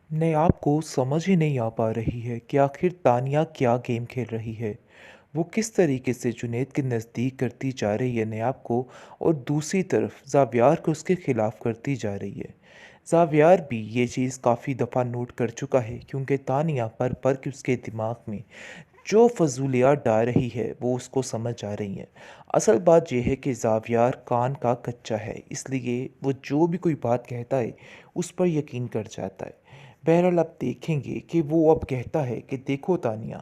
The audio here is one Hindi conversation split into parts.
नायाब को समझ ही नहीं आ पा रही है कि आखिर तानिया क्या गेम खेल रही है। वो किस तरीके से जुनैद के नज़दीक करती जा रही है नायाब को और दूसरी तरफ ज़ावियार को उसके ख़िलाफ़ करती जा रही है। ज़ावियार भी ये चीज़ काफ़ी दफ़ा नोट कर चुका है क्योंकि तानिया पल-पल के उसके दिमाग में जो फ़ज़ूलियात डाल रही है वो उसको समझ आ रही हैं। असल बात ये है कि ज़ावियार कान का कच्चा है, इसलिए वो जो भी कोई बात कहता है उस पर यकीन कर जाता है। बहरहाल आप देखेंगे कि वो अब कहता है कि देखो तानिया,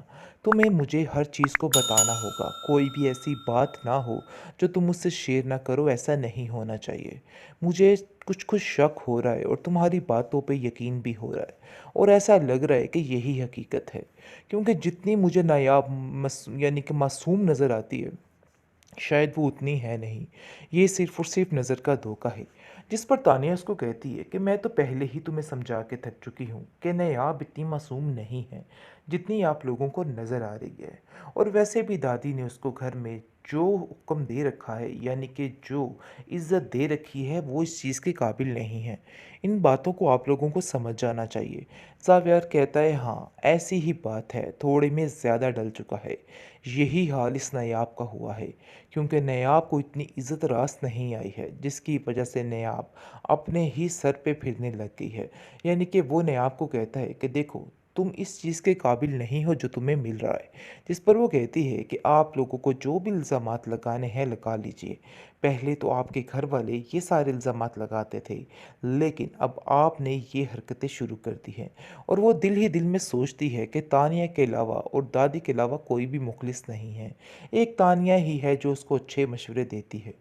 तुम्हें मुझे हर चीज़ को बताना होगा, कोई भी ऐसी बात ना हो जो तुम मुझसे शेयर ना करो, ऐसा नहीं होना चाहिए। मुझे कुछ कुछ शक हो रहा है और तुम्हारी बातों पे यकीन भी हो रहा है और ऐसा लग रहा है कि यही हकीकत है, क्योंकि जितनी मुझे नायाब यानी कि मासूम नज़र आती है, शायद वो उतनी है नहीं। ये सिर्फ़ और सिर्फ़ नज़र का धोखा है। जिस पर तानिया उसको कहती है कि मैं तो पहले ही तुम्हें समझा के थक चुकी हूँ कि नायाब इतनी मासूम नहीं है, जितनी आप लोगों को नज़र आ रही है। और वैसे भी दादी ने उसको घर में जो हुक्म दे रखा है, यानी कि जो इज़्ज़त दे रखी है, वो इस चीज़ के काबिल नहीं है। इन बातों को आप लोगों को समझ जाना चाहिए। ज़ावियार कहता है हाँ, ऐसी ही बात है, थोड़े में ज़्यादा डल चुका है। यही हाल इस नायाब का हुआ है, क्योंकि नायाब को इतनी इज़्ज़त रास नहीं आई है, जिसकी वजह से नायाब अपने ही सर पे फिरने लग गई है। यानी कि वो नायाब को कहता है कि देखो, तुम इस चीज़ के काबिल नहीं हो जो तुम्हें मिल रहा है। जिस पर वो कहती है कि आप लोगों को जो भी इल्ज़ामात लगाने हैं लगा लीजिए। पहले तो आपके घर वाले ये सारे इल्ज़ामात लगाते थे, लेकिन अब आपने ये हरकतें शुरू कर दी हैं। और वो दिल ही दिल में सोचती है कि तानिया के अलावा और दादी के अलावा कोई भी मुखलिस नहीं है। एक तानिया ही है जो उसको अच्छे मशवरे देती है,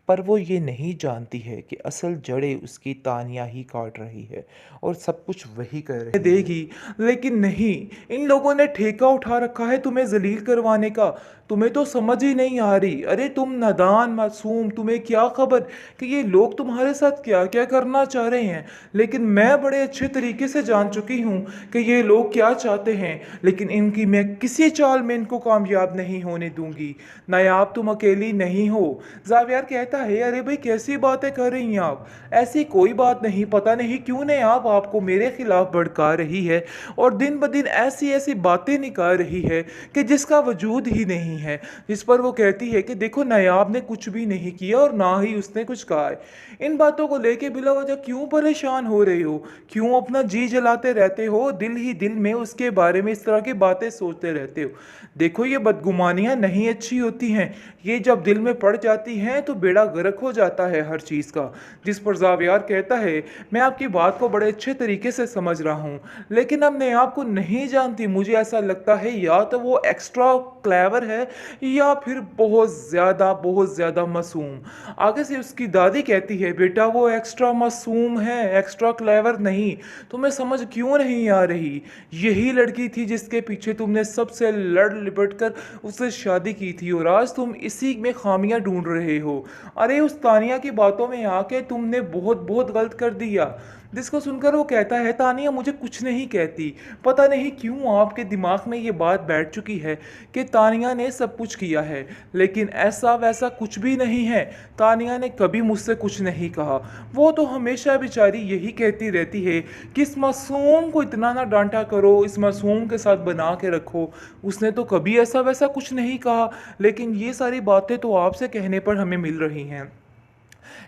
पर वो ये नहीं जानती है कि असल जड़ें उसकी तानिया ही काट रही है और सब कुछ वही कर रही है। देगी। लेकिन नहीं, इन लोगों ने ठेका उठा रखा है तुम्हें जलील करवाने का। तुम्हें तो समझ ही नहीं आ रही। अरे तुम नादान मासूम, तुम्हें क्या खबर कि ये लोग तुम्हारे साथ क्या क्या करना चाह रहे हैं। लेकिन मैं बड़े अच्छे तरीके से जान चुकी हूँ कि ये लोग क्या चाहते हैं। लेकिन इनकी मैं किसी चाल में इनको कामयाब नहीं होने दूंगी। नायाब तुम अकेली नहीं हो। जावियर कहता है अरे भाई कैसी बातें कर रही हैं आप। ऐसी कोई बात नहीं, पता नहीं क्यों ने आप आपको मेरे खिलाफ भड़का रही है और दिन ब दिन ऐसी ऐसी बातें निकाल रही है कि जिसका वजूद ही नहीं है। जिस पर वो कहती है कि देखो नायाब ने कुछ भी नहीं किया और ना ही उसने कुछ कहा है। इन बातों को लेके बिला वजह क्यों परेशान हो रहे हो, क्यों अपना जी जलाते रहते हो, दिल ही दिल में उसके बारे में इस तरह की बातें सोचते रहते हो। देखो ये बदगुमानियां नहीं अच्छी होती हैं, ये जब दिल में पड़ जाती हैं तो बेड़ा गर्क हो जाता है हर चीज़ का। जिस पर जावियार कहता है मैं आपकी बात को बड़े अच्छे तरीके से समझ रहा हूँ, लेकिन अब मैं आपको नहीं जानती। मुझे ऐसा लगता है या तो वो एक्स्ट्रा क्लेवर है या फिर बहुत ज़्यादा मासूम। आगे से उसकी दादी कहती है बेटा वो एक्स्ट्रा मासूम है, एक्स्ट्रा क्लेवर नहीं। तुम्हें समझ क्यों नहीं आ रही। यही लड़की थी जिसके पीछे तुमने सबसे लड़ लिपट कर उससे शादी की थी और आज तुम इसी में खामियां ढूंढ रहे हो। अरे उस तानिया की बातों में आके तुमने बहुत बहुत गलत कर दिया। जिसको सुनकर वो कहता है तानिया मुझे कुछ नहीं कहती। पता नहीं क्यों आपके दिमाग में ये बात बैठ चुकी है कि तानिया ने सब कुछ किया है, लेकिन ऐसा वैसा कुछ भी नहीं है। तानिया ने कभी मुझसे कुछ नहीं कहा। वो तो हमेशा बेचारी यही कहती रहती है कि इस मासूम को इतना ना डांटा करो, इस मासूम के साथ बना के रखो। उसने तो कभी ऐसा वैसा कुछ नहीं कहा, लेकिन ये सारी बातें तो आपसे कहने पर हमें मिल रही हैं।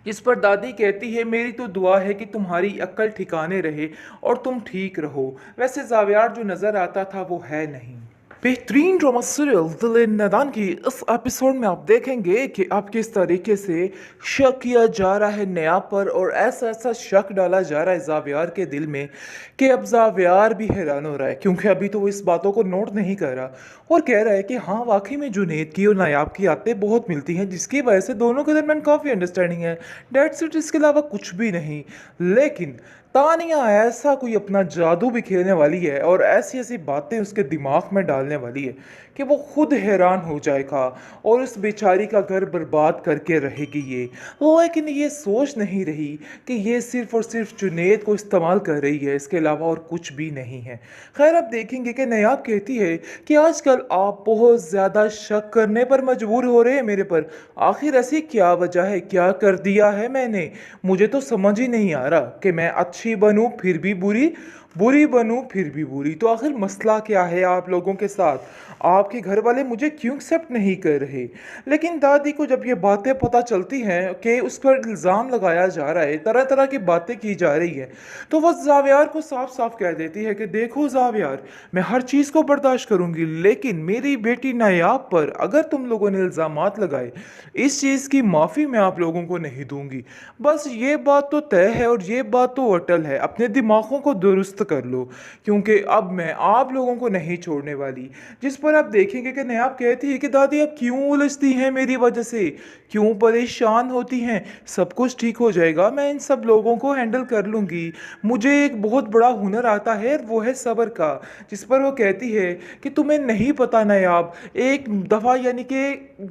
जिस पर दादी कहती है मेरी तो दुआ है कि तुम्हारी अक्ल ठिकाने रहे और तुम ठीक रहो। वैसे जावियार जो नज़र आता था वो है नहीं। बेहतरीन ड्रामा सीरियल दिल नादान की इस एपिसोड में आप देखेंगे कि आप किस तरीके से शक किया जा रहा है नया पर और ऐसा ऐसा शक डाला जा रहा है जावियार के दिल में कि अब जावियार भी हैरान हो रहा है, क्योंकि अभी तो वो इस बातों को नोट नहीं कर रहा और कह रहा है कि हाँ वाकई में जुनेद की और नायाब की आदतें बहुत मिलती हैं, जिसकी वजह से दोनों के दरमियान काफ़ी अंडरस्टैंडिंग है। डेट्स इट, इसके अलावा कुछ भी नहीं। लेकिन तानिया ऐसा कोई अपना जादू भी खेलने वाली है और ऐसी ऐसी बातें उसके दिमाग में डालने वाली है कि वो खुद हैरान हो जाएगा और उस बेचारी का घर बर्बाद करके रहेगी ये। लेकिन ये सोच नहीं रही कि ये सिर्फ और सिर्फ जुनेद को इस्तेमाल कर रही है, इसके अलावा और कुछ भी नहीं है। खैर अब देखेंगे कि नायाब कहती है कि आजकल आप बहुत ज़्यादा शक करने पर मजबूर हो रहे हैं मेरे पर। आखिर ऐसी क्या वजह है, क्या कर दिया है मैंने, मुझे तो समझ ही नहीं आ रहा कि मैं अच्छी बनूं फिर भी बुरी, बुरी बनूं फिर भी बुरी। तो आखिर मसला क्या है आप लोगों के साथ? आपके घर वाले मुझे क्यों एक्सेप्ट नहीं कर रहे? लेकिन दादी को जब ये बातें पता चलती हैं कि उस पर इल्ज़ाम लगाया जा रहा है, तरह तरह की बातें की जा रही है, तो वह जावियार को साफ साफ कह देती है कि देखो जावियार, मैं हर चीज़ को बर्दाश्त करूंगी, लेकिन मेरी बेटी नायाब पर अगर तुम लोगों ने इल्ज़ामात लगाए, इस चीज़ की माफ़ी मैं आप लोगों को नहीं दूंगी। बस ये बात तो तय है और ये बात तो अटल है, अपने दिमागों को दुरुस्त कर लो, क्योंकि अब मैं आप लोगों को नहीं छोड़ने वाली। जिस पर आप देखेंगे कि नायाब कहती है कि दादी आप क्यों उलझती हैं मेरी वजह से, क्यों परेशान होती हैं? सब कुछ ठीक हो जाएगा, मैं इन सब लोगों को हैंडल कर लूँगी। मुझे एक बहुत बड़ा हुनर आता है, वो है सब्र का। जिस पर वो कहती है कि तुम्हें नहीं पता नायाब, एक दफ़ा यानी कि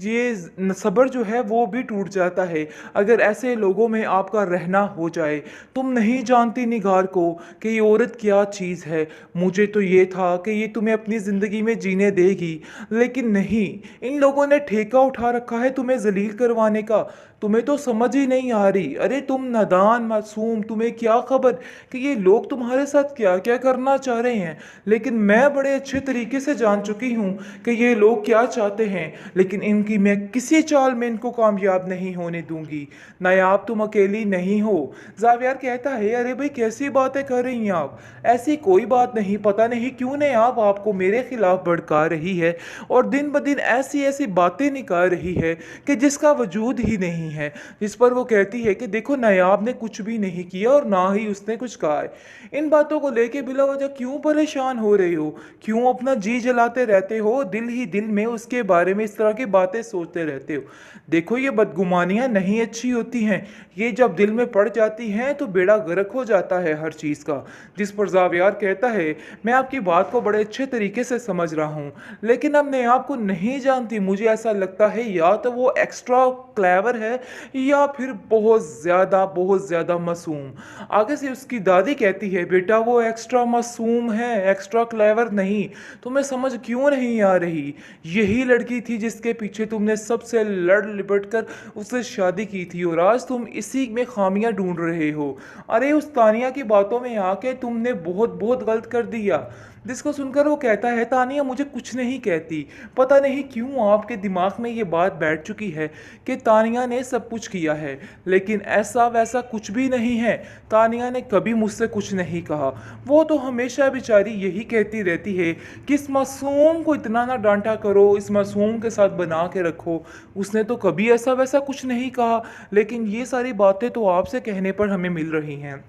ये सब्र जो है वो भी टूट जाता है अगर ऐसे लोगों में आपका रहना हो जाए। तुम नहीं जानती निगार को कि ये औरत क्या चीज़ है। मुझे तो ये था कि ये तुम्हें अपनी ज़िंदगी में जीने देगी, लेकिन नहीं, इन लोगों ने ठेका उठा रखा है तुम्हें जलील करवाने का। तुम्हें तो समझ ही नहीं आ रही। अरे तुम नादान मासूम, तुम्हें क्या खबर कि ये लोग तुम्हारे साथ क्या क्या करना चाह रहे हैं। लेकिन मैं बड़े अच्छे तरीके से जान चुकी हूँ कि ये लोग क्या चाहते हैं, लेकिन इनकी मैं किसी चाल में इनको कामयाब नहीं होने दूंगी। नायाब तुम अकेली नहीं हो। जावियार कहता है अरे भाई कैसी बातें कर रही हैं आप? ऐसी कोई बात नहीं, पता नहीं क्यों नायाब आपको मेरे खिलाफ भड़का रही है और दिन ब दिन ऐसी ऐसी बातें निकाल रही है कि जिसका वजूद ही नहीं है। जिस पर वो कहती है कि देखो नायाब ने कुछ भी नहीं किया और ना ही उसने कुछ कहा है। इन बातों को लेके बिला वजह क्यों परेशान हो रहे हो? क्यों अपना जी जलाते रहते हो? दिल ही दिल में उसके बारे में इस तरह की बातें सोचते रहते हो। देखो ये बदगुमानियां नहीं अच्छी होती हैं, ये जब दिल में पड़ जाती हैं तो बेड़ा गर्क हो जाता है हर चीज़ का। जिस पर जावियार कहता है मैं आपकी बात को बड़े अच्छे तरीके से समझ रहा हूँ, लेकिन अब मैं आपको नहीं जानती। मुझे ऐसा लगता है या तो वो एक्स्ट्रा क्लेवर है या फिर बहुत ज़्यादा मासूम। आगे से उसकी दादी कहती है बेटा वो एक्स्ट्रा मासूम है, एक्स्ट्रा क्लेवर नहीं। तुम्हें समझ क्यों नहीं आ रही? यही लड़की थी जिसके पीछे तुमने सबसे लड़ लिपट कर उससे शादी की थी और आज तुम इसी में खामियां ढूंढ रहे हो। अरे उस तानिया की बातों में आके तुमने बहुत बहुत गलत कर दिया। जिसको सुनकर वो कहता है तानिया मुझे कुछ नहीं कहती। पता नहीं क्यों आपके दिमाग में ये बात बैठ चुकी है कि तानिया ने सब कुछ किया है, लेकिन ऐसा वैसा कुछ भी नहीं है। तानिया ने कभी मुझसे कुछ नहीं कहा। वो तो हमेशा बेचारी यही कहती रहती है कि इस मासूम को इतना ना डांटा करो, इस मासूम के साथ बना के रखो। उसने तो कभी ऐसा वैसा कुछ नहीं कहा, लेकिन ये सारी बातें तो आपसे कहने पर हमें मिल रही हैं।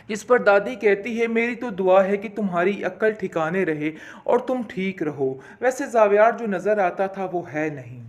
जिस पर दादी कहती है मेरी तो दुआ है कि तुम्हारी अक्ल ठिकाने रहे और तुम ठीक रहो। वैसे जावियार जो नज़र आता था वो है नहीं।